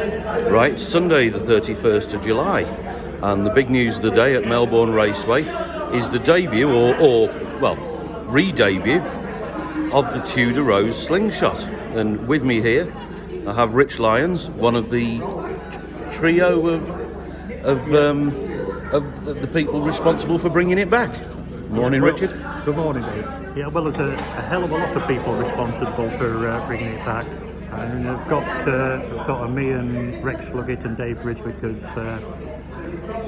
Right, Sunday the 31st of July, and the big news of the day at Melbourne Raceway is the debut, or re-debut, of the Tudor Rose slingshot. And with me here, I have Rich Lyons, one of the trio of the people responsible for bringing it back. Morning, Richard. Good morning, Dave. Yeah, well, there's a hell of a lot of people responsible for bringing it back. And I've got sort of me and Rex Sluggett and Dave Briswick as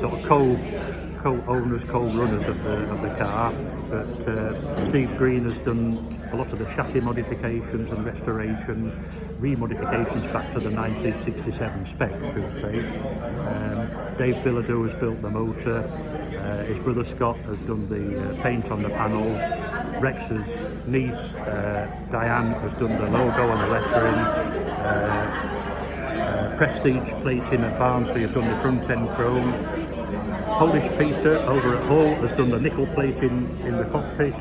sort of co-owners, co-runners of the car. But Steve Green has done a lot of the chassis modifications and restoration, remodifications back to the 1967 spec, should say. Dave Bilodeau has built the motor. His brother Scott has done the paint on the panels. Rex's niece Diane has done the logo and the lettering. Prestige Plating at Barnsley have done the front end chrome. Polish Peter over at Hull has done the nickel plating in the cockpit.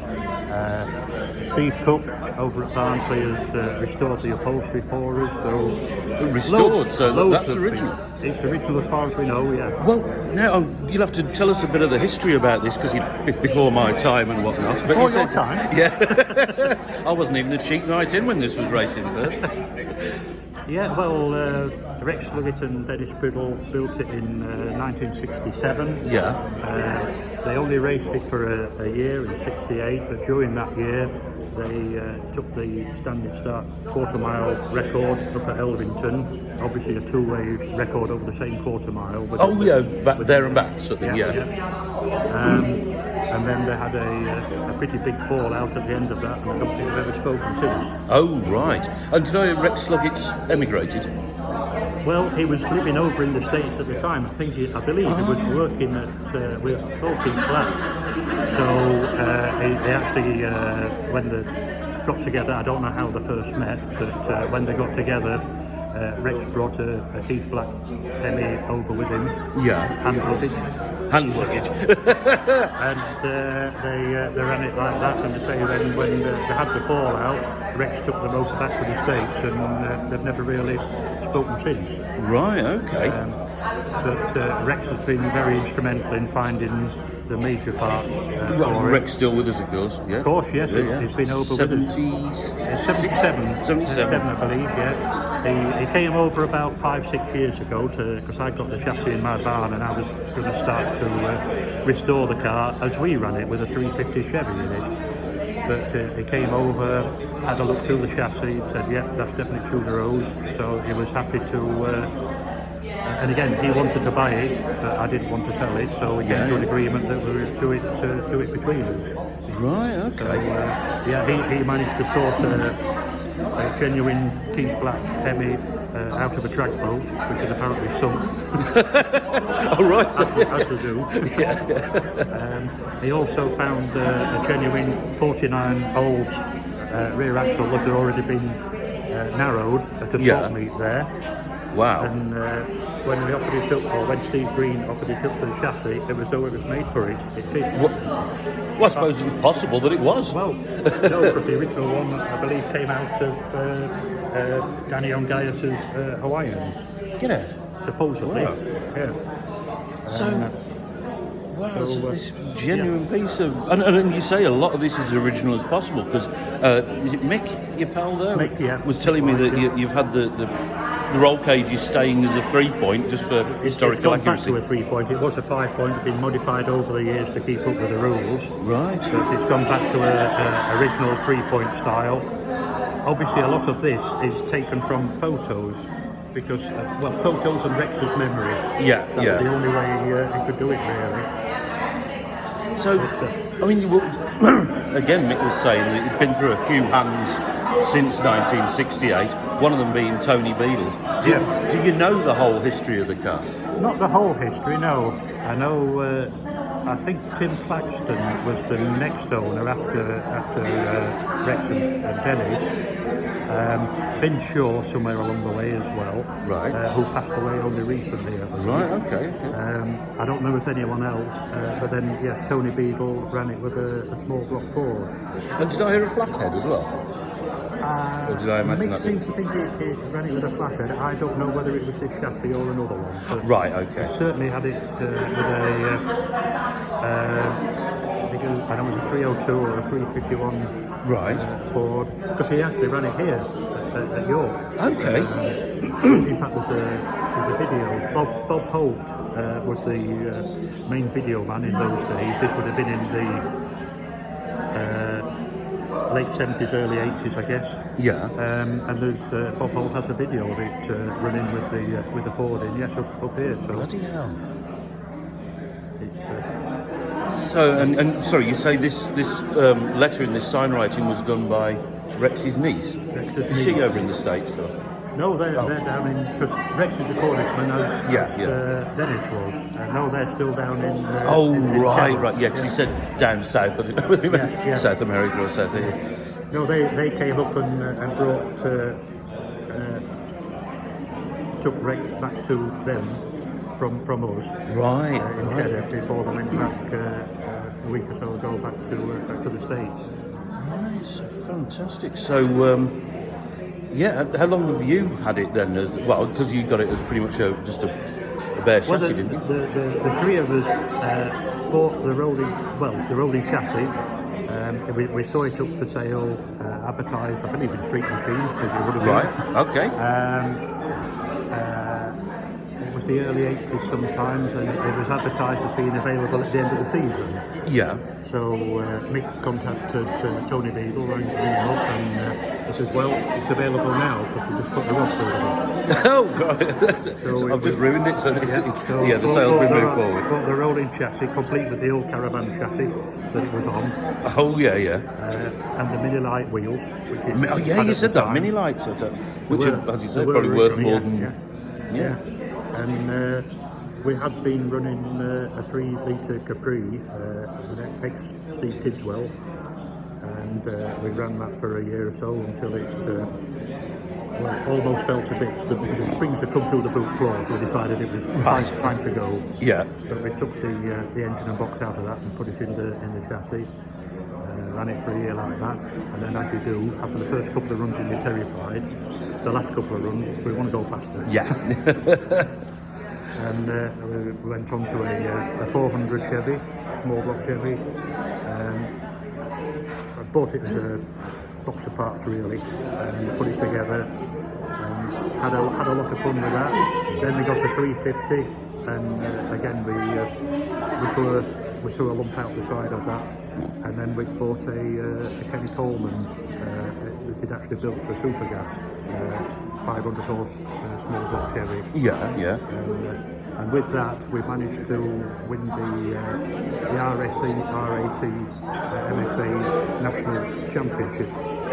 Steve Cook over at Barnsley has restored the upholstery for us. So restored, so that's original. It's original as far as we know, yeah. Well, now you'll have to tell us a bit of the history about this, because it's before my time and whatnot. But before your time? Yeah. I wasn't even a cheap night in when this was racing first. Yeah, well, Rex Sluggett and Dennis Priddle built it in 1967. Yeah. They only raced it for a year in '68, but during that year they took the standard start quarter mile record up at Elvington. Obviously a two-way record over the same quarter mile. Back there and back, sort of thing, yeah. And then they had a pretty big fallout at the end of that, and I don't think they've ever spoken since. Oh, right. And did I know Rex Sluggett's emigrated? Well, he was living over in the States at the time. I believe he was working with Talking Flat. So they actually, when they got together, I don't know how they first met, but when they got together, Rex brought a Keith Black Hemi over with him. Yeah. Hand luggage. Hand luggage. And they ran it like that. And they say then when they had the fallout, Rex took the motor back to the States, and they've never really spoken since. Right, okay. But Rex has been very instrumental in finding the major parts. Rex still with us, of course. Yeah. Of course, yes. Yeah. He's been over 77. 77, I believe, yeah. He came over about 5-6 years ago because I got the chassis in my barn and I was going to start to restore the car as we ran it with a 350 Chevy in it. But he came over, had a look through the chassis, said, yeah, that's definitely Tudor Rose. So he was happy to, and again, he wanted to buy it, but I didn't want to sell it, so we came to an agreement that we would do it between us. Right, okay. So, he managed to sort a genuine Keith Black Hemi out of a drag boat, which is apparently sunk. Oh, right. As they do. Yeah. He also found a genuine 49 olds rear axle that had already been narrowed at a swap meet there. Wow. And when we offered it up, or when Steve Green offered it up to the chassis, it was though it was made for it. It fit. Well, I suppose it was possible that it was. Well, no, because the original one, I believe, came out of Danny Ongaias's Hawaiian. You know. Supposedly. Wow. Yeah. So this genuine piece of, and you say a lot of this is original as possible, because is it Mick, your pal there? Mick, yeah. Was telling me that you've had the roll cages staying as a 3-point just for historical accuracy. It's gone back to a 3-point. It was a 5-point. It's been modified over the years to keep up with the rules. Right. So it's gone back to an original 3-point style. Obviously, a lot of this is taken from photos, because photos and Rex's memory. Yeah, That's the only way he could do it, really. So, I mean, again, Mick was saying that he'd been through a few hands since 1968, one of them being Tony Beadle's. Do you know the whole history of the car? Not the whole history, no. I know, I think Tim Claxton was the next owner after Rex and Dennis. Vin Shaw somewhere along the way as well, right? Who passed away only recently, I believe. Right, okay. I don't know if there's anyone else, but then yes, Tony Beadle ran it with a small block Ford. And did I hear a flathead as well? Or did I imagine Mick that? seems to think it ran it with a flathead. I don't know whether it was this chassis or another one. But Right, okay. he certainly had it with I think it was, I don't know, it was a 302 or a 351 Right. Ford, because he actually ran it here at York. Okay. In fact, there's a video. Bob Holt was the main video man in those days. This would have been in the late 70s, early 80s, I guess. Yeah. And there's Bob Holt has a video of it running with the Ford in, yes, up here. So Bloody hell. it's, So, and sorry, you say this lettering, this sign writing was done by Rex's niece? Rex's Is she niece. over in the States, though? no, they're down in, because Rex is the Cornishman as Yeah. Dennis was. No, they're still down in. Oh, in right, Kent. right. Yeah, because he said down south. I didn't know whether he meant Yeah. South America or South here. No, they came up and brought took Rex back to them from us. Right, In right. Cheddar before they went back a week or so ago back to the States. Right, so fantastic. So, yeah, how long have you had it then? Well, because you got it as pretty much just a bare chassis, Well, didn't you? the three of us bought the rolling chassis. We saw it up for sale, advertised, I believe in Street Machine, as you would have Right, okay. It was the early 80s sometimes, and it was advertised as being available at the end of the season. Yeah. So Mick contacted Tony Beadle, rang him up, and he says, well, it's available now, because we just put the rod through it. Oh, God. So I've just ruined it. So, So the sales been moved forward. Got the rolling chassis, complete with the old caravan chassis that it was on, Oh, yeah, yeah. and the mini light wheels, which is... Oh, yeah, you said that. Mini lights, which are, as you said, probably worth more than... Yeah. And we had been running a 3-litre Capri with ex-Steve Tidswell, and we ran that for a year or so until it almost fell to bits. The springs had come through the boot floor, so we decided it was time to go. Yeah. But we took the engine and box out of that and put it in the chassis. Ran it for a year like that, and then as you do, after the first couple of runs when you're terrified, the last couple of runs we want to go faster. Yeah. And we went on to a 400 Chevy, small block Chevy. I bought it as a box of parts really, and put it together. Had a lot of fun with that. Then we got the 350, and again we threw a lump out the side of that. And then we bought a Kenny Coleman that he'd actually built for Supergas, 500 horse small block Chevy. Yeah, yeah. And with that, we managed to win the RSC, RAC, MSA National Championship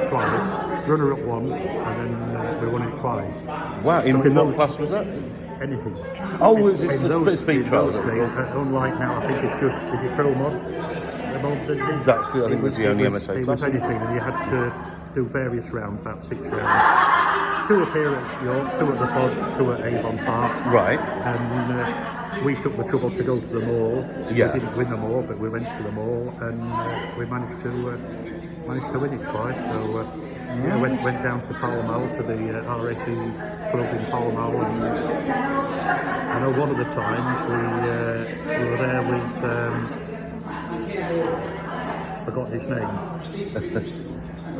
twice, runner-up once, and then we won it twice. Wow, in what class was that? Anything. Oh, was it the speed trials? Unlike now, I think it's just, is it Pro Mod? That's I think was the only MSA It class. was anything, and you had to do various rounds, about 6 rounds. 2 up here at York, 2 at the Pod, 2 at Avon Park. Right. And we took the trouble to go to them all. Yeah. We didn't win them all, but we went to them all, and we managed to win it twice. So went down to Pall Mall to the RAC club in Pall Mall, and I know one of the times we were there with. Forgot his name.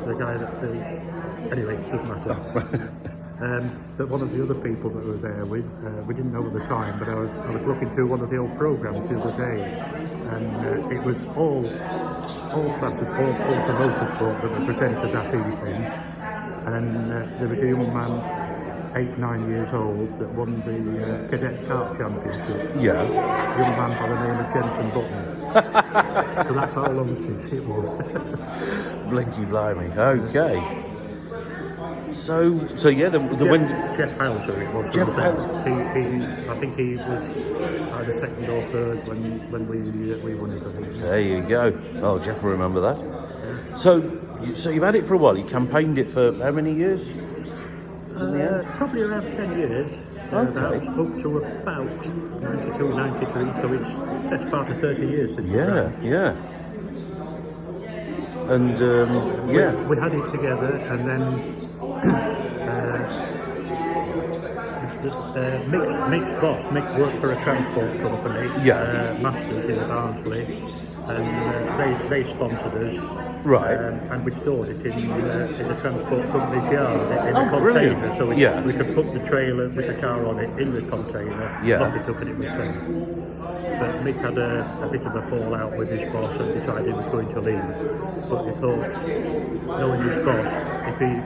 The guy that anyway, doesn't matter. But one of the other people that we were there with, we didn't know at the time, but I was looking through one of the old programs the other day, and it was all classes, all to motorsport that were presented that evening, and there was a young man, 8-9 years old, that won the cadet kart championship. Yeah. A young man by the name of Jensen Button. So that's how long since it was. Blinky blimey. Okay. So yeah, the when Jeff Hauser it was. Jeff I think he was either second or third when we won it, I think. there you go. Oh, Jeff will remember that. Yeah. So you've had it for a while. You campaigned it for how many years? Probably around 10 years. Okay. Up to about 92, 93, so it's best part of 30 years since. Yeah, yeah. And yeah, we had it together, and then Mick's boss, Mick worked for a transport company, Masters in Barnsley, and they sponsored us. right. And we stored it in the transport company's yard in a container, brilliant. so we could put the trailer with the car on it in the container, lock it up, and it was safe. But Mick had a bit of a fallout with his boss and decided he was going to leave. But he thought, knowing his boss,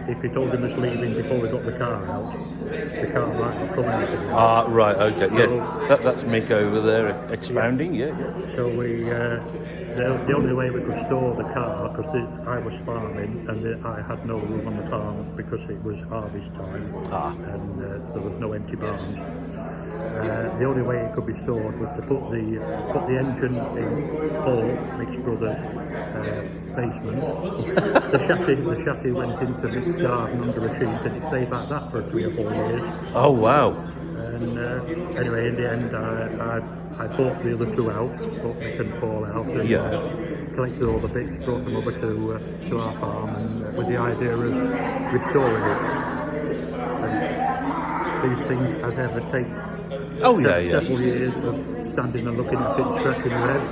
if he told him he was leaving before we got the car out, the car might not come out again. Ah, right, okay, So, yes. That's Mick over there expounding, yeah. So we, the only way we could store the car, because I was farming and I had no room on the farm because it was harvest time and there was no empty barns. The only way it could be stored was to put the engine in Paul, Mick's brother's basement. The chassis went into Mick's garden under a sheet, and it stayed like that for 3 or 4 years. Oh, wow. And anyway, in the end, I bought the other two out, but they couldn't fall out. And, collected all the bits, brought them over to our farm, and with the idea of restoring it. And these things, as ever, take several years of standing and looking at it and scratching your head.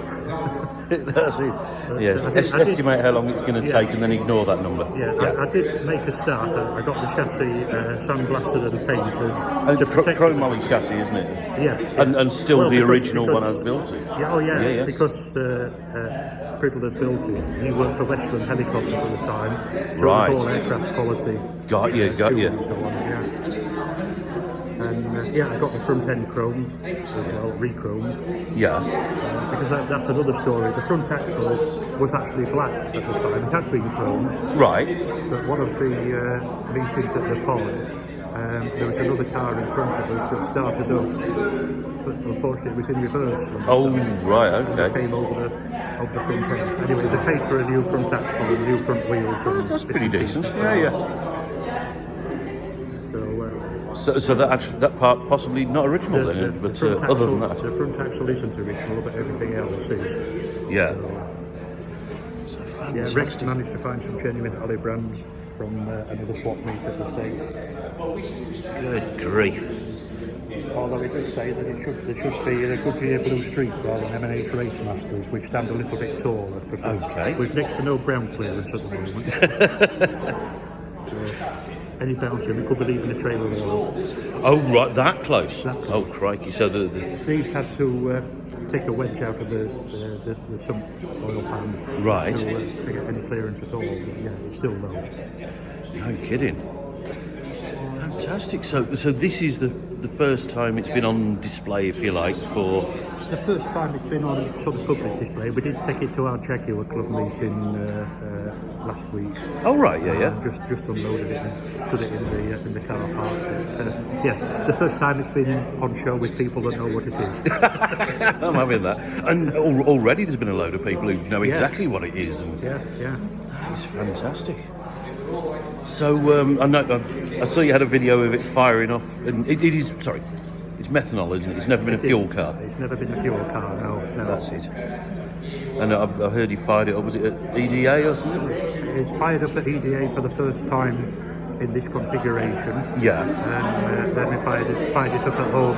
That's it. Yes, estimate how long it's going to take and then ignore that number. I did make a start. I got the chassis sandblasted and painted. And chromoly chassis, isn't it? Yes. And still the original one has built it. Because Priddle had built it. He worked for Westland Helicopters at the time. So right. It was all aircraft quality. Got you. And so on, And I got the front end chromed as well, re-chromed. Because that's another story. The front axle was actually black at the time. It had been chromed. Right. But one of the meetings at the pod, there was another car in front of us that started up, but unfortunately it was in reverse. Oh, right, okay. It came over the front end. Anyway, they paid for a new front axle and new front wheels. That's pretty decent. So that part possibly not original but other than that. The front axle isn't original, but everything else is. Yeah. So fantastic. Rex managed to find some genuine Holly brands from another swap meet at the States. Good grief. Although it does say that there should be a Goodyear Blue Streak rather than M&H Race Masters, which stand a little bit taller. Okay. With next to no ground clearance at the moment. Any bouncing, we could be leaving the trailer wall. Oh, right, that close? Oh, crikey. So Steve had to take a wedge out of the sump oil pan. Right. To get any clearance at all. But it's still low. No kidding. Fantastic. So this is the first time it's been on display, if you like, for... The first time it's been on sort of public display. We did take it to our Jaguar Club meeting last week. Oh right, Just unloaded it and stood it in the car park. Yes, the first time it's been on show with people that know what it is. I'm having that. And already there's been a load of people who know exactly what it is. And it's fantastic. So I saw you had a video of it firing off, and it is, sorry, it's methanol, isn't it? It's never been a fuel car. It's never been a fuel car, no. That's it. And I heard he fired it up, was it at EDA or something? It's fired up at EDA for the first time in this configuration. Yeah. And then we fired it up at home,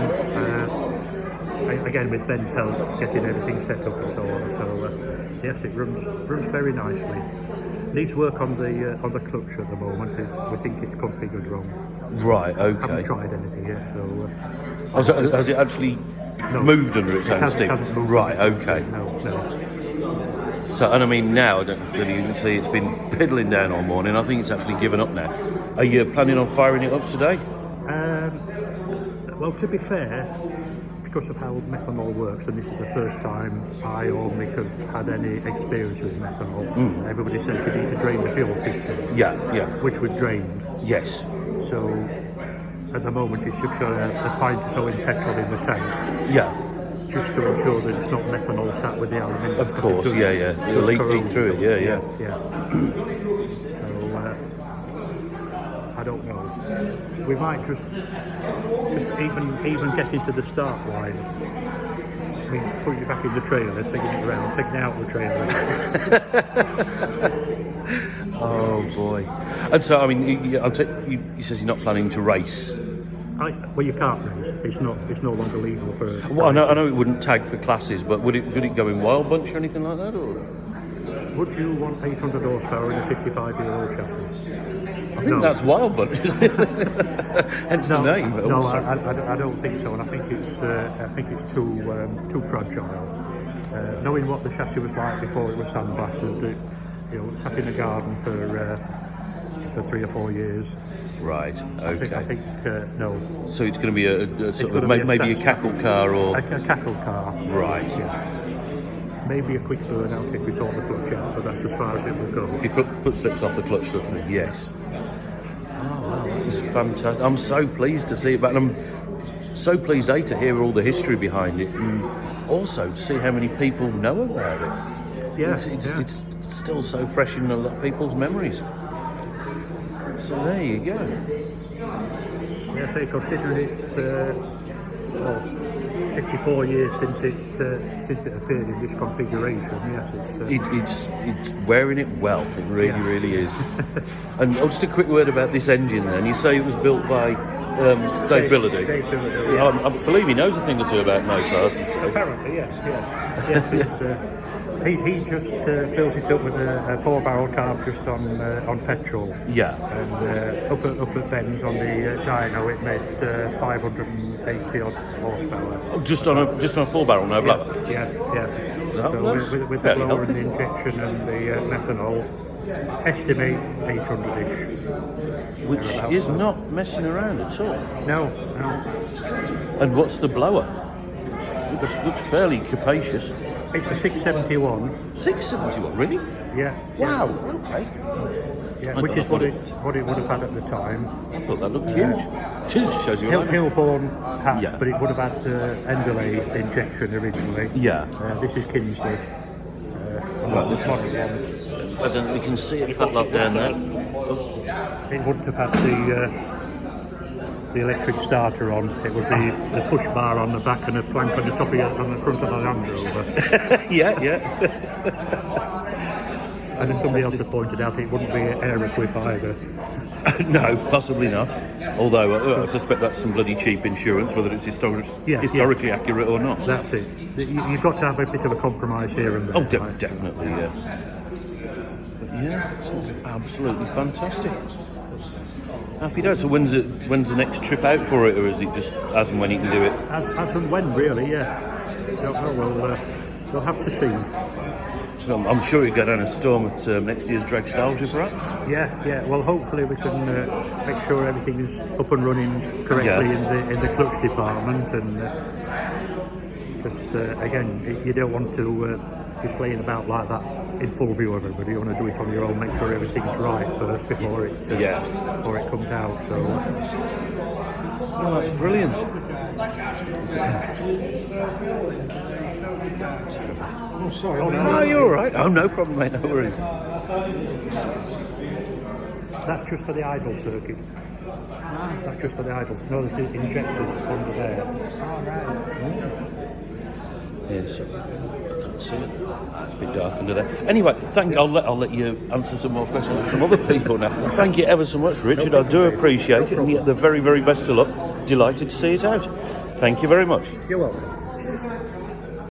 again with Ben's help, getting everything set up and so on. So yes, it runs very nicely. Needs work on the clutch at the moment. We think it's configured wrong. Right, okay. Haven't tried anything yet, so... Has it actually moved under its own steam? Right, okay. No. So, and I mean now, I don't really even see it's been piddling down all morning. I think it's actually given up now. Are you planning on firing it up today? Well, to be fair, because of how methanol works, and this is the first time I or Mick have had any experience with methanol, everybody says you need to drain the fuel system. Yeah. Which was drained. Yes. So, at the moment, it's just got a pint or so in petrol in the tank. Yeah. Just to ensure that it's not methanol sat with the aluminium. Of course, it'll leak through it, yeah. So, I don't know. We might just even get into the start line. I mean, put you back in the trailer, taking it around, taking it out of the trailer. Oh boy. And so, I mean, he says you're not planning to race. Well, you can't race. It's no longer legal for. Well, I know it wouldn't tag for classes, but would it go in wild bunch or anything like that? Or Would you want 800 horsepower in a 55-year-old chassis? I think that's wild bunch, isn't it? Hence the name. But No, also. I don't think so, and I think it's too fragile. Knowing what the chassis was like before it was sandblasted, it sat in the garden for 3 or 4 years. Right. Okay. I think no. So it's going to be a sort of gonna be maybe a cackle car or a cackle car. right. Yeah. Maybe a quick burnout if we sort the clutch out, but that's as far as it will go. If your foot slips off the clutch, sort of thing. Yes. Oh wow, that is fantastic! I'm so pleased to see it, but I'm so pleased to hear all the history behind it, and also to see how many people know about it. Yeah, It's still so fresh in a lot of people's memories. So there you go. Yeah, so considering it's 54 years since it appeared in this configuration, yes, It's wearing it well. It really is. And just a quick word about this engine. Then you say it was built by Dave Billardy. Dave Billardy, yeah. I believe he knows a thing or two about no-cars. Apparently, yes. He just built it up with a 4-barrel carb just on petrol. Yeah. And up at Ben's on the dyno, it made 580 odd horsepower. Just on a 4-barrel, no blower. Yeah. No, So with the fairly blower and healthy. the injection and the methanol, estimate 800-ish. Which is not messing around at all. No. And what's the blower? Looks fairly capacious. It's a 671. 671, really? Yeah. Wow. Okay. Yeah, I which don't is know what it would have had at the time. I thought that looked huge. Shows you what I mean. Hillborn hatch, Yeah. but it would have had Endeley injection originally. Yeah. This is Kinsley. Well, this is. Modern one. I don't know. We can see it padlock down there. It wouldn't have had the electric starter on. It would be the push bar on the back and a plank on the top of on the front of the Land Rover. Yeah. And as somebody else has pointed out, it wouldn't be air equipped either. No, possibly not. Although I suspect that's some bloody cheap insurance, whether it's historically accurate or not. That's it. You've got to have a bit of a compromise here and there. Oh, definitely, yeah. But yeah, sounds absolutely fantastic. Happy days. So when's the next trip out for it, or is it just as and when you can do it? As and when, really, yeah. Don't know. We'll have to see. Well, I'm sure you go down a storm at next year's Dragstalgia, perhaps. Yeah. Well, hopefully we can make sure everything is up and running correctly in the clutch department, and because again, you don't want to be playing about like that in full view of everybody. You want to do it on your own, make sure everything's right first before it comes out. So. Oh, that's brilliant. Oh, sorry. Oh, you're all right. Oh, no problem, mate. No worries. That's just for the idle circuit. That's just for the idle. No, this is injected under there. Yes. I can't see it. It's a bit dark under there. Anyway, I'll let you answer some more questions from some other people now. Thank you ever so much, Richard. I do appreciate it, and get the very, very best of luck. Delighted to see it out. Thank you very much. You're welcome.